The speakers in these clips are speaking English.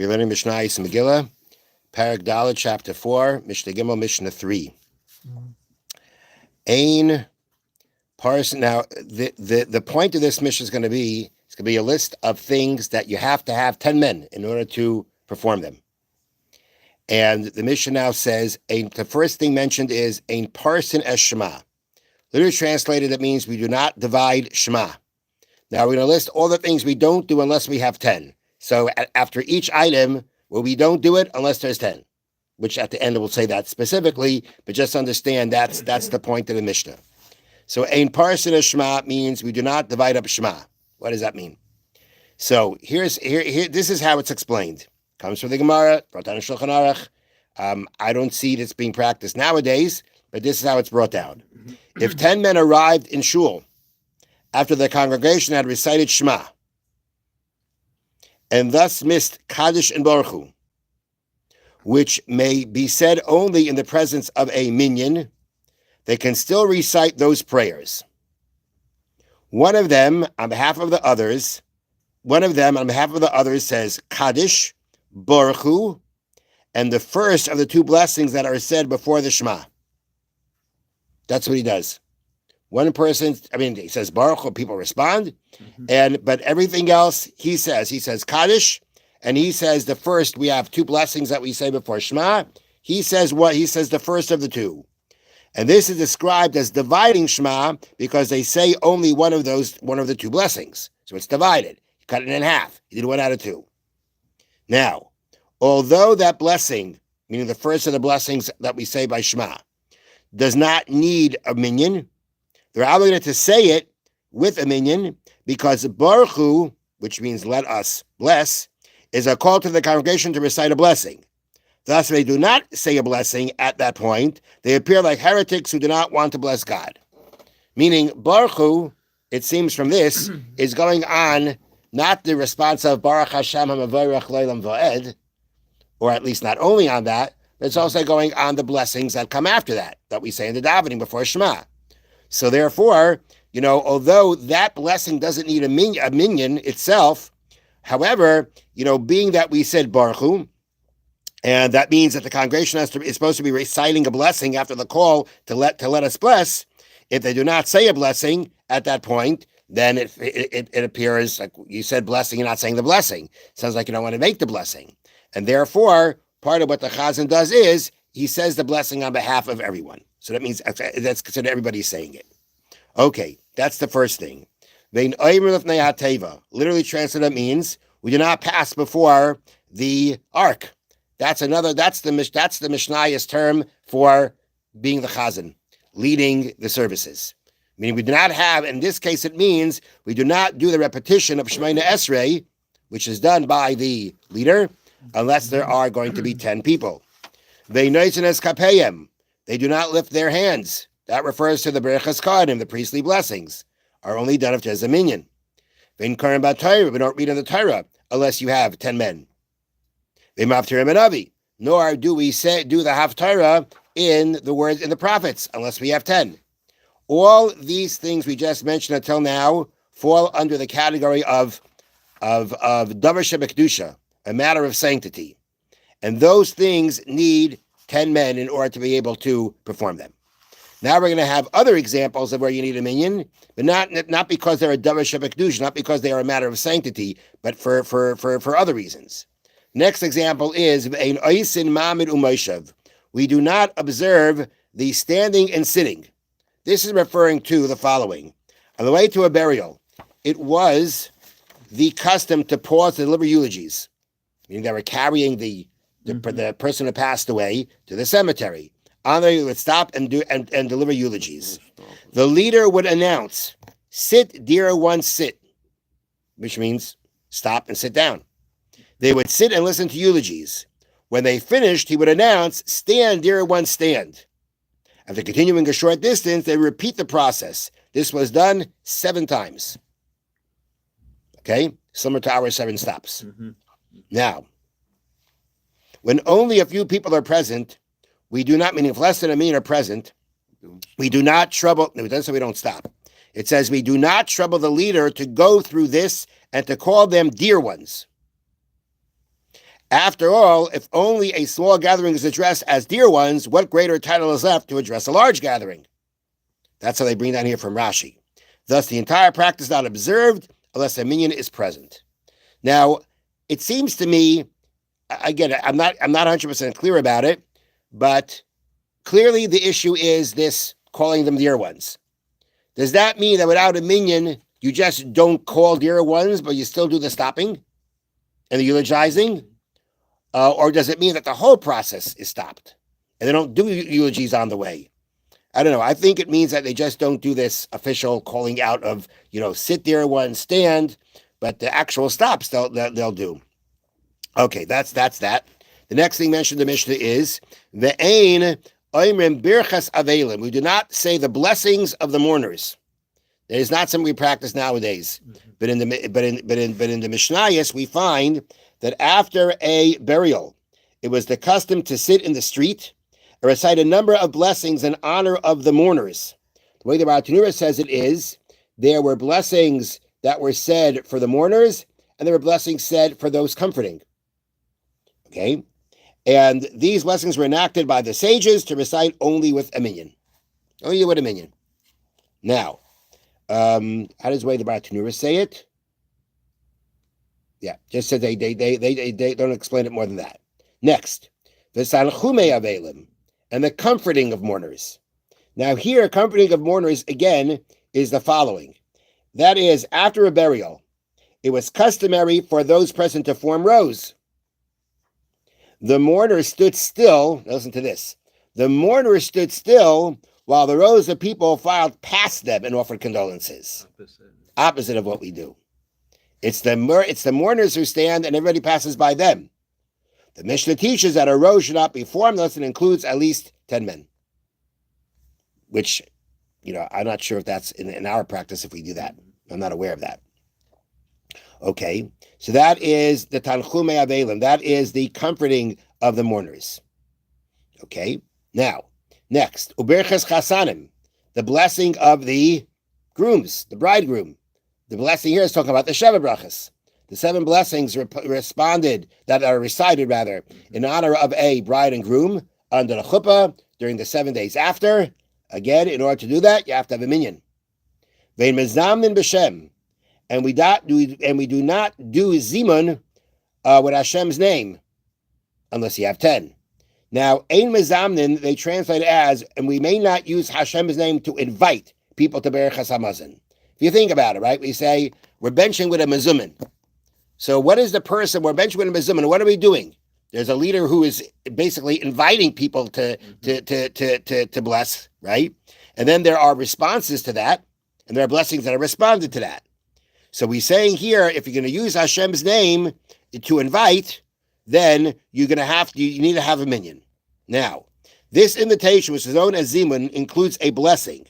We're learning Mishnah Megillah, Parak Dalet, chapter 4, Mishnah Gimel, Mishnah 3. Ain Parson. Now, the point of this Mishnah is going to be, it's going to be a list of things that you have to have 10 men in order to perform them. And the Mishnah now says, the first thing mentioned is Ain Parson es Shema. Literally translated, that means we do not divide Shema. Now, we're going to list all the things we don't do unless we have 10. So after each item, well, we don't do it unless there's 10, which at the end we'll say that specifically, but just understand that's the point of the Mishnah. So Ein Parson of Shema means we do not divide up Shema. What does that mean? So here this is how it's explained. Comes from the Gemara, brought down in Shulchan Aruch. I don't see this being practiced nowadays, but this is how it's brought down. If 10 men arrived in shul after the congregation had recited Shema, and thus missed Kaddish and Baruch Hu, which may be said only in the presence of a minyan, they can still recite those prayers. One of them, on behalf of the others, says Kaddish, Baruch Hu, and the first of the two blessings that are said before the Shema. That's what he does. One person, he says Baruch Hu, people respond, but everything else he says Kaddish, and he says the first. We have two blessings that we say before Shema. He says what? He says the first of the two, and this is described as dividing Shema because they say only one of the two blessings, so it's divided. You cut it in half. You did one out of two. Now, although that blessing, meaning the first of the blessings that we say by Shema, does not need a minyan, they're obligated to say it with a minyan because Baruch Hu, which means let us bless, is a call to the congregation to recite a blessing. Thus, if they do not say a blessing at that point, they appear like heretics who do not want to bless God. Meaning, Baruch Hu, it seems from this, is going on not the response of Baruch Hashem HaMavorach Leilam Va'ed, or at least not only on that, but it's also going on the blessings that come after that we say in the davening before Shema. So therefore, although that blessing doesn't need a minyan itself, however, being that we said Baruch Hu, and that means that the congregation is supposed to be reciting a blessing after the call to let us bless. If they do not say a blessing at that point, then it appears like you said blessing, you're not saying the blessing. Sounds like you don't want to make the blessing. And therefore, part of what the Chazan does is he says the blessing on behalf of everyone. So that means that's considered everybody's saying it. Okay, that's the first thing. Literally translated means we do not pass before the ark. That's the Mishnayos term for being the Chazan, leading the services. Meaning we do not have, in this case it means we do not do the repetition of Shemoneh Esrei, which is done by the leader, unless there are going to be 10 people. They do not lift their hands. That refers to the Berachas Kohanim, the priestly blessings, are only done if there's a minyan. We don't read in the Torah unless you have 10 men. Nor do we do the Haftarah in the words in the prophets unless we have 10. All these things we just mentioned until now fall under the category of Davar Shebekdusha, a matter of sanctity. And those things need 10 men in order to be able to perform them. Now we're going to have other examples of where you need a minyan, but not because they're a Davar Shebekdusha, not because they are a matter of sanctity, but for other reasons. Next example is Ein Oisin Mamid U'Moshev. We do not observe the standing and sitting. This is referring to the following. On the way to a burial, it was the custom to pause to deliver eulogies, meaning they were carrying the person who passed away to the cemetery. On there, you would stop and deliver eulogies. The leader would announce, "Sit, dear one, sit," which means stop and sit down. They would sit and listen to eulogies. When they finished, he would announce, "Stand, dear one, stand." After continuing a short distance, they repeat the process. This was done 7 times. Okay? Similar to our 7 stops. Now, when only a few people are present, we do not, meaning if less than a million are present, we do not trouble, no, it doesn't say we don't stop. It says we do not trouble the leader to go through this and to call them dear ones. After all, if only a small gathering is addressed as dear ones, what greater title is left to address a large gathering? That's how they bring down here from Rashi. Thus, the entire practice is not observed unless a minyan is present. Now, it seems to me, again, I'm not 100% clear about it, but clearly the issue is this calling them dear ones. Does that mean that without a minyan, you just don't call dear ones, but you still do the stopping and the eulogizing? Or does it mean that the whole process is stopped and they don't do eulogies on the way? I don't know. I think it means that they just don't do this official calling out of, sit dear one, stand, but the actual stops they'll do. Okay, that's that. The next thing mentioned in the Mishnah is ve'ein oimrim birchas avelim. We do not say the blessings of the mourners. It is not something we practice nowadays. But in the Mishnayos, we find that after a burial, it was the custom to sit in the street and recite a number of blessings in honor of the mourners. The way the Bartanura says it is, there were blessings that were said for the mourners, and there were blessings said for those comforting. Okay? And these blessings were enacted by the sages to recite only with a minyan. Only with a minyan. Now, how does the way the Bartanura say it? Yeah, just said they don't explain it more than that. Next, the Sanchume Avelim, and the comforting of mourners. Now here, comforting of mourners, again, is the following. That is, after a burial, it was customary for those present to form rows. The mourners stood still, listen to this, the mourners stood still while the rows of people filed past them and offered condolences. Opposite of what we do. It's the mourners who stand and everybody passes by them. The Mishnah teaches that a row should not be formed unless it includes at least 10 men. Which, I'm not sure if that's in our practice if we do that. I'm not aware of that. Okay, so that is the Tanchume Avelim. That is the comforting of the mourners. Okay, now, next, Uberches Chasanim, the blessing of the grooms, the bridegroom. The blessing here is talking about the Sheva Brachas. The 7 blessings that are recited in honor of a bride and groom under the chuppah during the 7 days after. Again, in order to do that, you have to have a minyan. Vein mezamnin b'shem, and we do not do zimun with Hashem's name unless you have 10. Now, ein mezamnin they translate as, and we may not use Hashem's name to invite people to Berachas Hamazon. If you think about it, right, we say we're benching with a mezumin. So what is the person we're benching with a mezumin? What are we doing? There's a leader who is basically inviting people to bless, right? And then there are responses to that, and there are blessings that are responded to that. So we're saying here, if you're going to use Hashem's name to invite, then you need to have a minyan. Now, this invitation, which is known as zimun, includes a blessing.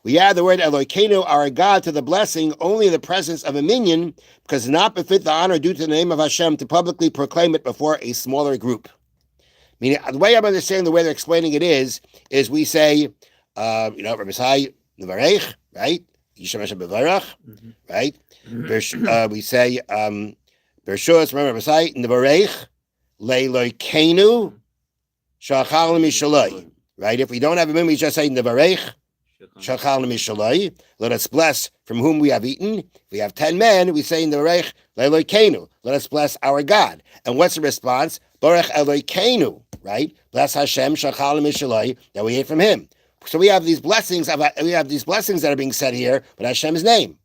We add the word Elokeinu, our God, to the blessing only in the presence of a minyan, because it does not befit the honor due to the name of Hashem to publicly proclaim it before a smaller group. Meaning, the way I'm understanding the way they're explaining it is we say, Rabbi Sai, Nevarech, right? Yishem Hashem Bevarach, right? We say, Bershus, remember Rabbi Sai, Nevarech, Le'Elokeinu, Shachal Mishaloi, right? If we don't have a minyan, we just say Nevarech, let us bless from whom we have eaten. If we have 10 men, we say in the Reich, Le'Elokeinu, let us bless our God. And what's the response? Baruch Elokeinu, right? Bless Hashem, Shachal Mishaloi, that we ate from him. So we have these blessings that are being said here with Hashem's name.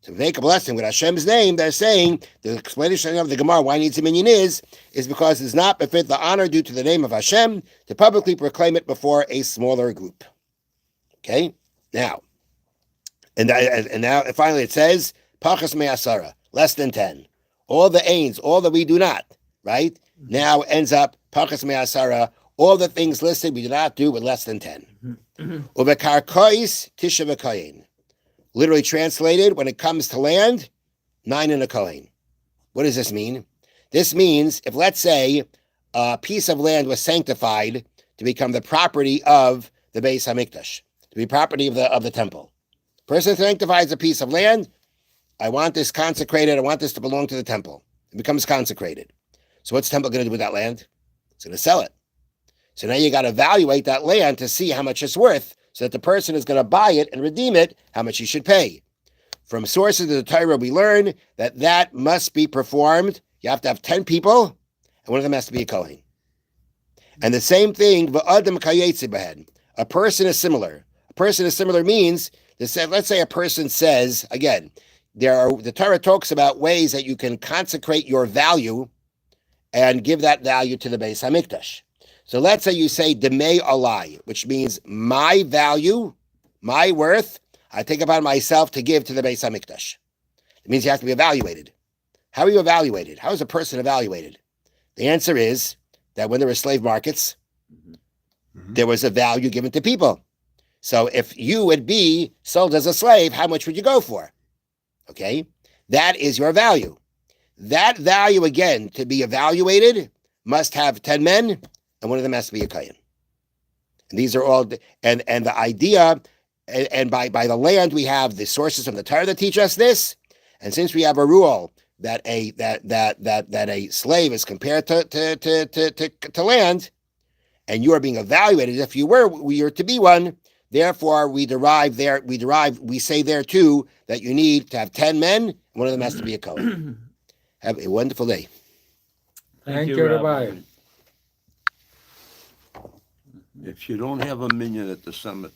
So if they make a blessing with Hashem's name, they're saying, the explanation of the Gemara, why it needs a minyan is because it does not befit the honor due to the name of Hashem to publicly proclaim it before a smaller group. Okay, now, and now finally it says, Pachas me'asara, less than 10. All the ains, all that we do not, right? Now ends up, Pachas me'asara, all the things listed we do not do with less than 10. Uvekarkois tisha v'koyin. Literally translated, when it comes to land, 9 and a kohen. What does this mean? This means, if let's say, a piece of land was sanctified to become the property of the Beis HaMikdash, to be property of the temple. Person sanctifies a piece of land. I want this consecrated. I want this to belong to the temple. It becomes consecrated. So what's the temple going to do with that land? It's going to sell it. So now you got to evaluate that land to see how much it's worth, so that the person is going to buy it and redeem it, how much he should pay. From sources of the Torah, we learn that must be performed. You have to have 10 people, and one of them has to be a Kohen. And the same thing, a person is similar. A person is similar means, let's say a person says, again, the Torah talks about ways that you can consecrate your value and give that value to the Beis HaMikdash. So let's say you say Demei Alai, which means my value, my worth, I take upon myself to give to the Beis HaMikdash. It means you have to be evaluated. How are you evaluated? How is a person evaluated? The answer is that when there were slave markets, there was a value given to people. So if you would be sold as a slave, how much would you go for? Okay, that is your value. That value, again, to be evaluated, must have 10 men, and one of them has to be a Kohen. And these are all, and the idea, and by the land, we have the sources from the Torah that teach us this. And since we have a rule that a slave is compared to land, and you are being evaluated if you were to be one, therefore we say there too that you need to have 10 men, and one of them has to be a Kohen. Have a wonderful day. Thank you, Rabbi. If you don't have a minion at the cemetery,